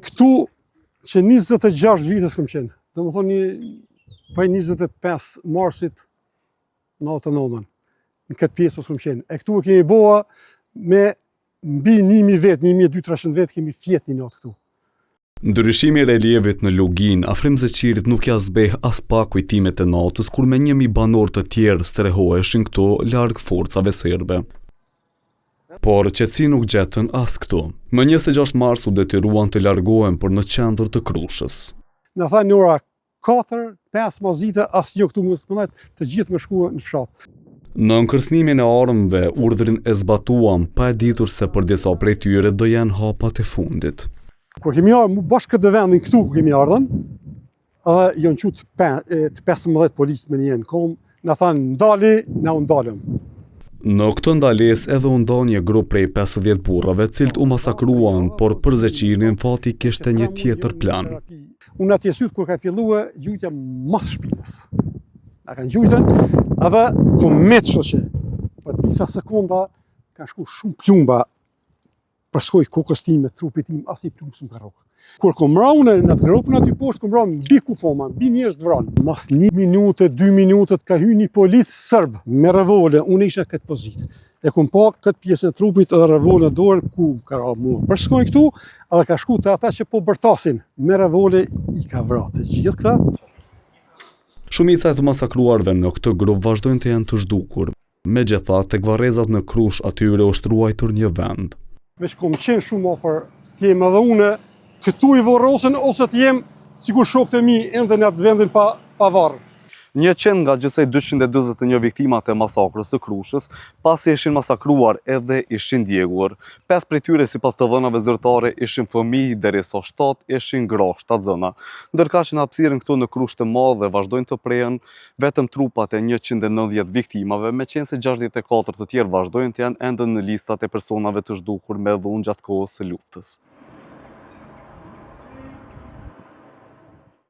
Këtu që 26 vitës kom qenë, do më thonë prej 25 marsit në 89, në këtë pjesë kom qenë. E këtu e kemi boa me mbi 1000 vetë, 1200-1300 vetë kemi fjetë një natë këtu. Ndryshimi i relievit në Lugin, afrim Zeqirit nuk ja zbeh as pak kujtimet e natës kur me 1000 banor të tjerë strehoheshin këtu larg forcave serbe. Por qetësi nuk gjetën as këtu. Më 26 mars u detyruan të largohen për në qendër të Krushës. Në tha në ora 4-5 mazite asnjë këtu mos mënet, të gjithë më shkuan në fshat. Në nkërsnimin e armëve, urdhrin e zbatuam, pa e ditur se për disa prej tyre do janë hapat e fundit. Kur kemi ardhur bashkë këtë vendin këtu ku kemi ardhën, edhe janë qut të 15 policë me një kom, na thanë ndali, na u ndalëm. Në këtë ndalesë edhe u nda një grup prej 50 burrave, cilët u masakruan, por për Zeqirin fati kishte një tjetër plan. Unë atje syt kur ka filluar gjujtja mas shpinës. A kanë gjujtën, edhe kom metë shoqe. Për disa sekonda ka shku shumë plumba përshkoj kokës time, trupit tim, as i plumë së më karokë. Kur kom raunë në atë grupën aty poshtë, kom raunë mbi kufoma, mbi njerëz të vranë. Mas 1 minutë, 2 minutë ka hyrë një policë serb me revole, unë isha këtë pozitë. E kom pa këtë pjesë e trupit edhe revole në dorë ku ka ra mua. Përshkoj këtu, edhe ka shku të ata që po bërtasin, me revole i ka vratë të gjithë këta. Shumica e të masakruarve në këtë grup vazhdojnë të jenë të zhdukur. Megjithatë, tek varrezat në Krushë atyre u shtruajtur një vend. Veç kom qenë shumë ofër të jem edhe une këtu i vorrosën ose të jem sikur shokët e mi ende në atë vendin pa varr. 100 nga gjithsej 241 viktimat e masakrës së Krushës, pasi ishin masakruar edhe ishin djegur. 5 prej tyre sipas të dhënave zyrtare ishin fëmijë derisa 7 ishin gra, 7 zëna. Ndërkaq që në hapësirën këtu në Krushë të Madhe vazhdojnë të prehen vetëm trupat e 190 viktimave, meqense 64 të tjerë vazhdojnë të janë ende në listat e personave të zhdukur me dhunë gjatë kohës së luftës.